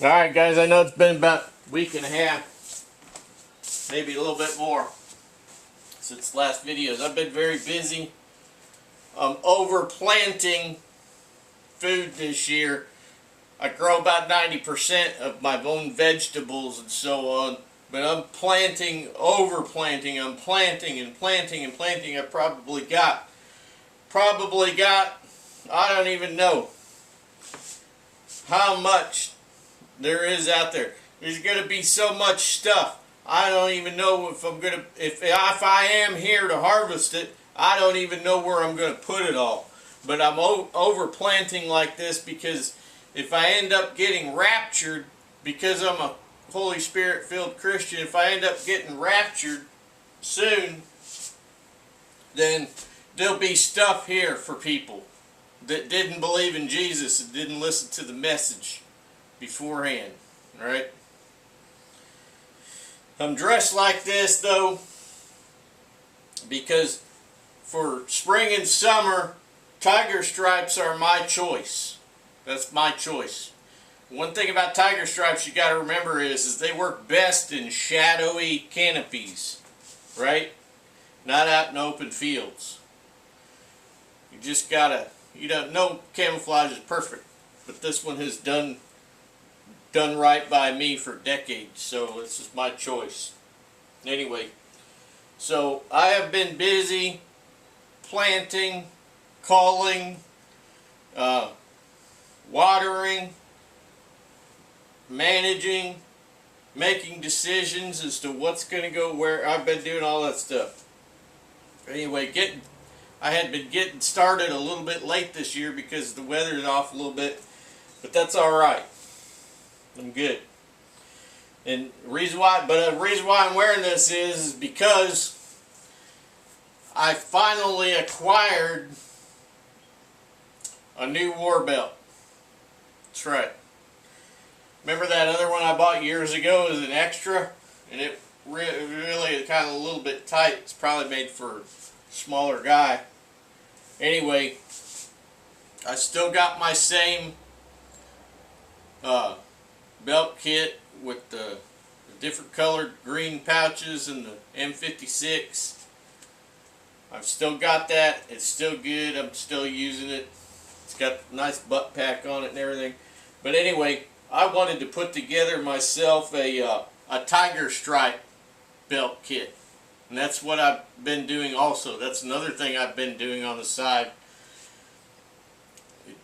Alright guys, I know it's been about a week and a half, maybe a little bit more, since last videos. I've been very busy overplanting food this year. I grow about 90% of my own vegetables and so on, but I'm planting, overplanting, I'm planting and planting and planting. I probably got, I don't even know how much there is out there. There's going to be so much stuff. I don't even know if I'm going to, if I am here to harvest it, I don't even know where I'm going to put it all. But I'm overplanting like this because if I end up getting raptured, because I'm a Holy Spirit filled Christian, if I end up getting raptured soon, then there'll be stuff here for people that didn't believe in Jesus and didn't listen to the message beforehand. Alright? I'm dressed like this though because for spring and summer, tiger stripes are my choice. That's my choice. One thing about tiger stripes you got to remember is they work best in shadowy canopies, right? Not out in open fields. You just gotta, no camouflage is perfect, but this one has done right by me for decades, so this is my choice. Anyway, so I have been busy planting, culling, watering, managing, making decisions as to what's going to go where. I've been doing all that stuff. Anyway, I had been getting started a little bit late this year because the weather is off a little bit, but that's all right. I'm good. And the reason why I'm wearing this is because I finally acquired a new war belt. That's right. Remember that other one I bought years ago as an extra? And it really kind of a little bit tight. It's probably made for a smaller guy. Anyway, I still got my same belt kit with the different colored green pouches and the M56. I've still got that. It's still good. I'm still using it. It's got a nice butt pack on it and everything. But anyway, I wanted to put together myself a tiger stripe belt kit. And that's what I've been doing also. That's another thing I've been doing on the side.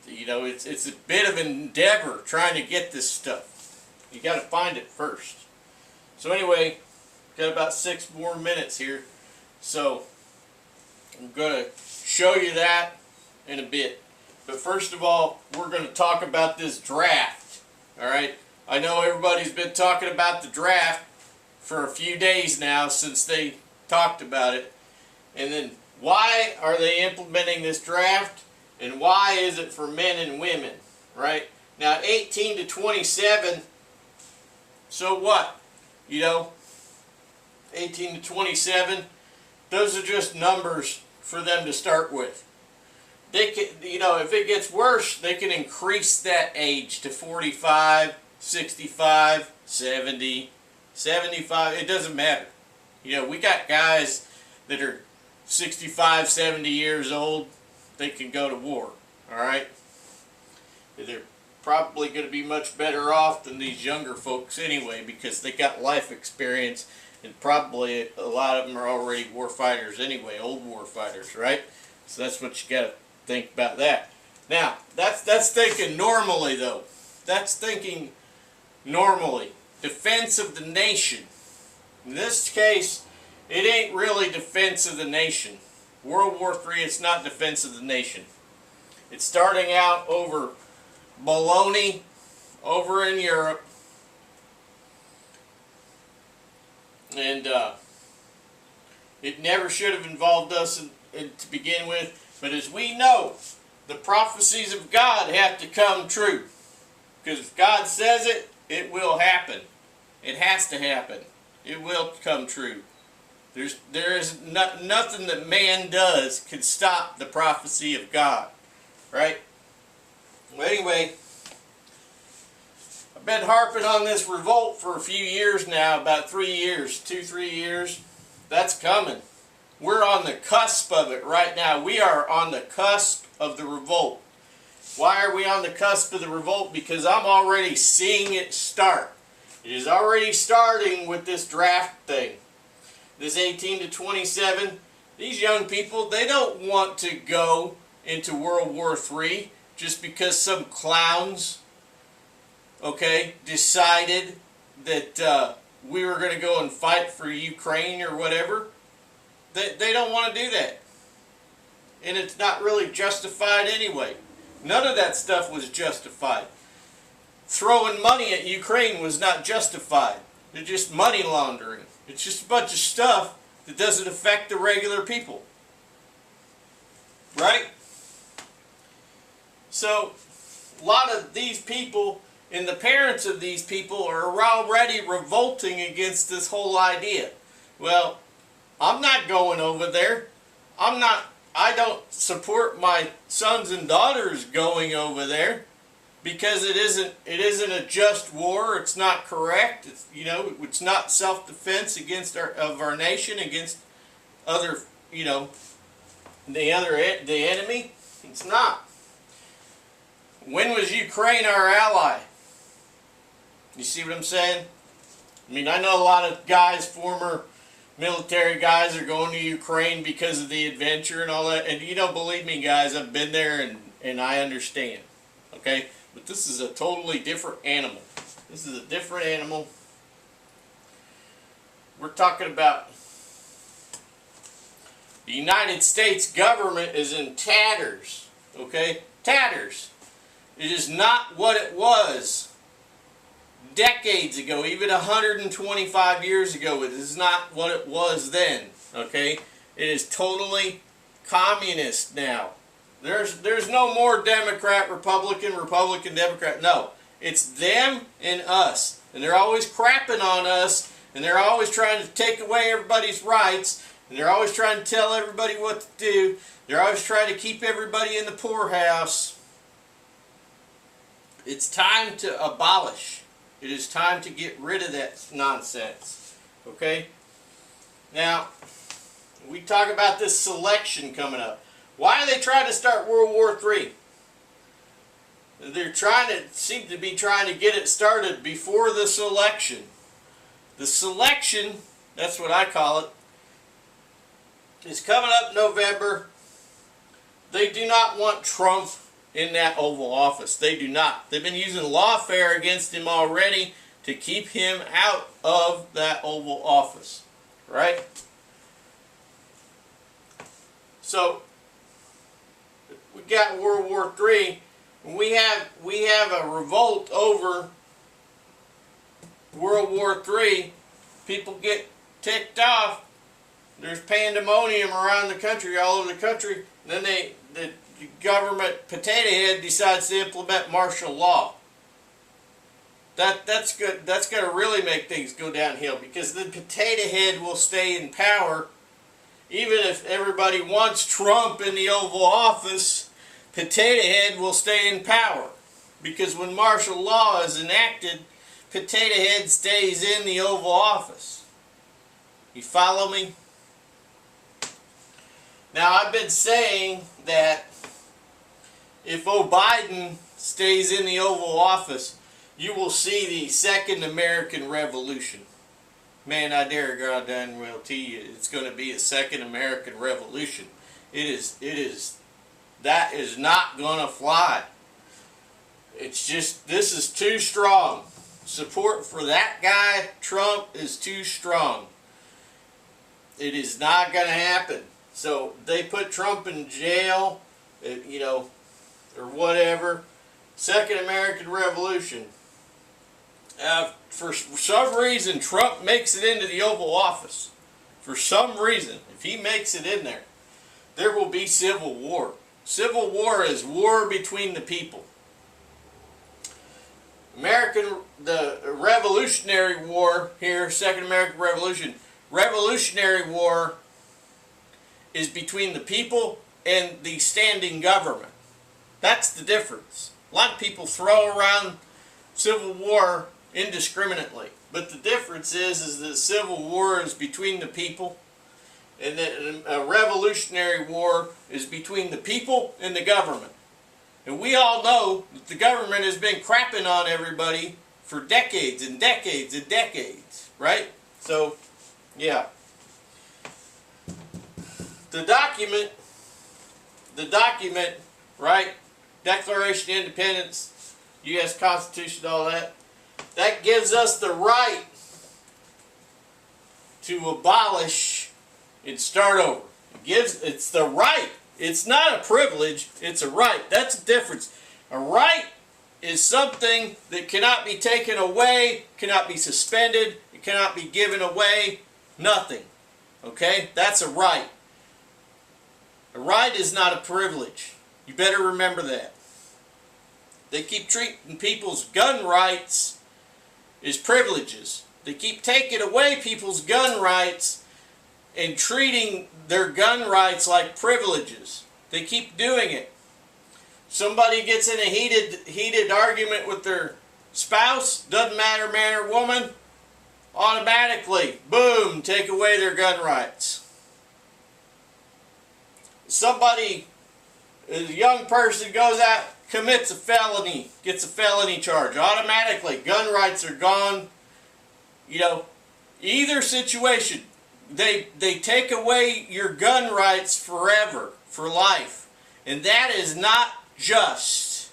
It's a bit of an endeavor trying to get this stuff. You got to find it first. So anyway, got about 6 more minutes here. So I'm going to show you that in a bit. But first of all, we're going to talk about this draft. Alright? I know everybody's been talking about the draft for a few days now since they talked about it. And then why are they implementing this draft? And why is it for men and women? Right? Now 18 to 27, so what? 18 to 27, those are just numbers for them to start with. They can, if it gets worse, they can increase that age to 45, 65, 70, 75. It doesn't matter. We got guys that are 65, 70 years old. They can go to war. Alright? They're probably going to be much better off than these younger folks anyway because they got life experience and probably a lot of them are already war fighters anyway, old war fighters, right? So that's what you got to think about that. Now, that's thinking normally though. That's thinking normally. Defense of the nation. In this case, it ain't really defense of the nation. World War III, it's not defense of the nation. It's starting out over baloney over in Europe. And it never should have involved us to begin with. But as we know, the prophecies of God have to come true. Because if God says it, it will happen. It has to happen. It will come true. There is nothing that man does can stop the prophecy of God. Right? Well, anyway, been harping on this revolt for a few years now, about 3 years, 2-3 years. That's coming. We're on the cusp of it right now. We are on the cusp of the revolt. Why are we on the cusp of the revolt? Because I'm already seeing it start. It is already starting with this draft thing. This 18 to 27, these young people, they don't want to go into World War III just because some clowns, okay, decided that we were going to go and fight for Ukraine or whatever. They don't want to do that. And it's not really justified anyway. None of that stuff was justified. Throwing money at Ukraine was not justified. They're just money laundering. It's just a bunch of stuff that doesn't affect the regular people. Right? So, a lot of these people and the parents of these people are already revolting against this whole idea. Well, I'm not going over there. I don't support my sons and daughters going over there because it isn't a just war. It's not correct. It's not self-defense against our nation against other, the enemy. It's not. When was Ukraine our ally? You see what I'm saying? I mean, I know a lot of guys, former military guys, are going to Ukraine because of the adventure and all that. And believe me, guys, I've been there and I understand. Okay? But this is a totally different animal. This is a different animal. We're talking about the United States government is in tatters. Okay? Tatters. It is not what it was decades ago, even 125 years ago. It is not what it was then. Okay? It is totally communist now. There's no more Democrat, Republican, Republican, Democrat. No. It's them and us. And they're always crapping on us, and they're always trying to take away everybody's rights, and they're always trying to tell everybody what to do. They're always trying to keep everybody in the poorhouse. It's time to abolish. It is time to get rid of that nonsense. Okay? Now, we talk about this selection coming up. Why are they trying to start World War III? They're seem to be trying to get it started before the selection. The selection, that's what I call it, is coming up November. They do not want Trump in that Oval Office. They do not. They've been using lawfare against him already to keep him out of that Oval Office. Right? So, we got World War III. We have a revolt over World War III. People get ticked off. There's pandemonium around the country, all over the country. Then the government potato head decides to implement martial law. That's good. That's going to really make things go downhill because the potato head will stay in power even if everybody wants Trump in the Oval Office. Potato head will stay in power because when martial law is enacted, potato head stays in the Oval Office. You follow me? Now, I've been saying that if Biden stays in the Oval Office, you will see the second American Revolution. Man, I dare goddamn well tell you, it's going to be a second American Revolution. That is not going to fly. It's just, this is too strong. Support for that guy, Trump, is too strong. It is not going to happen. So they put Trump in jail, or whatever. Second American Revolution. For some reason, Trump makes it into the Oval Office. For some reason, if he makes it in there, there will be civil war. Civil war is war between the people. The Revolutionary War here, Second American Revolution. Revolutionary War is between the people and the standing government. That's the difference. A lot of people throw around civil war indiscriminately. But the difference is that civil war is between the people, and that a revolutionary war is between the people and the government. And we all know that the government has been crapping on everybody for decades and decades and decades, right? So, yeah. The document, right? Declaration of Independence, U.S. Constitution, all that. That gives us the right to abolish and start over. It's the right. It's not a privilege, it's a right. That's the difference. A right is something that cannot be taken away, cannot be suspended, it cannot be given away, nothing. Okay? That's a right. A right is not a privilege. You better remember that. They keep treating people's gun rights as privileges. They keep taking away people's gun rights and treating their gun rights like privileges. They keep doing it. Somebody gets in a heated argument with their spouse, doesn't matter man or woman, automatically, boom, take away their gun rights. Somebody, a young person goes out, commits a felony, gets a felony charge, automatically, gun rights are gone. You know, either situation, they take away your gun rights forever, for life. And that is not just.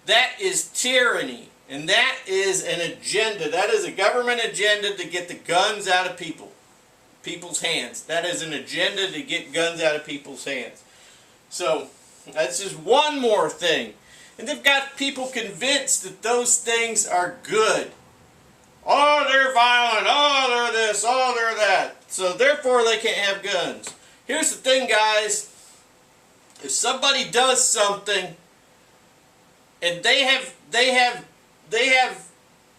That is tyranny. And that is an agenda. That is a government agenda to get the guns out of people's hands. That is an agenda to get guns out of people's hands. So, that's just one more thing. And they've got people convinced that those things are good. Oh, they're violent. Oh, they're this. Oh, they're that. So therefore they can't have guns. Here's the thing, guys. If somebody does something and they have,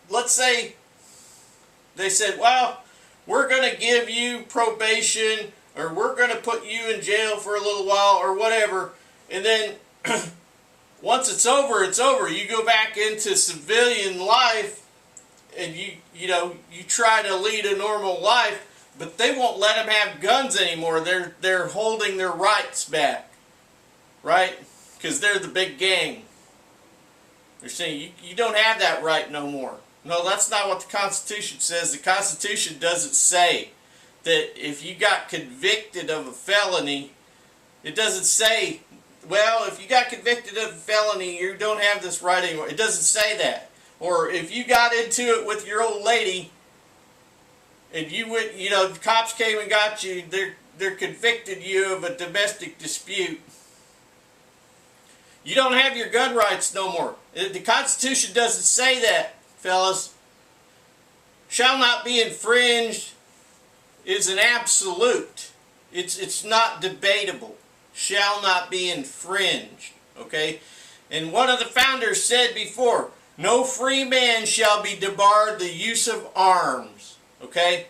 let's say, they said, well, we're going to give you probation, or we're going to put you in jail for a little while, or whatever, and then once it's over, it's over. You go back into civilian life, and you try to lead a normal life, but they won't let them have guns anymore. They're holding their rights back, right? Because they're the big gang. They're saying you don't have that right no more. No, that's not what the Constitution says. The Constitution doesn't say that if you got convicted of a felony, it doesn't say, well, if you got convicted of a felony, you don't have this right anymore. It doesn't say that. Or if you got into it with your old lady, and you went, the cops came and got you, they're convicted you of a domestic dispute. You don't have your gun rights no more. The Constitution doesn't say that, fellas. Shall not be infringed is an absolute. It's not debatable. Shall not be infringed. Okay? And one of the founders said before, no free man shall be debarred the use of arms. Okay?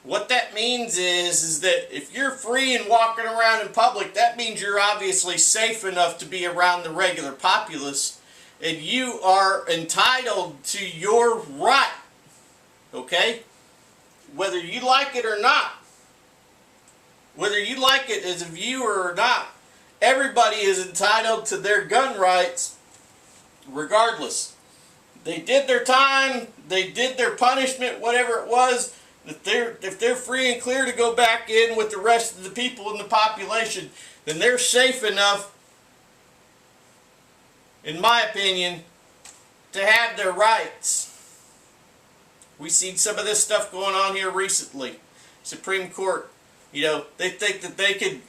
What that means is that if you're free and walking around in public, that means you're obviously safe enough to be around the regular populace, and you are entitled to your right. Okay? Whether you like it or not. Whether you like it as a viewer or not, everybody is entitled to their gun rights regardless. They did their time, they did their punishment, whatever it was. If they're free and clear to go back in with the rest of the people in the population, then they're safe enough, in my opinion, to have their rights. We've seen some of this stuff going on here recently. Supreme Court, they think that they could,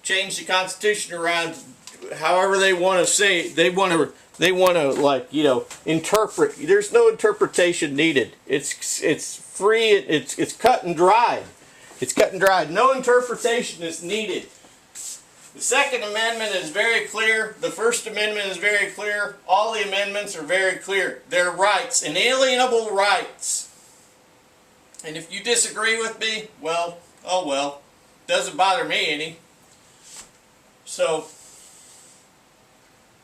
change the Constitution around however they want to say it. They want to interpret. There's no interpretation needed. It's free. It's cut and dried. It's cut and dried. No interpretation is needed. The Second Amendment is very clear. The First Amendment is very clear. All the amendments are very clear. They're rights, inalienable rights. And if you disagree with me, well, oh well. Doesn't bother me any. So,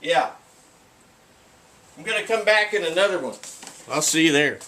yeah. I'm going to come back in another one. I'll see you there.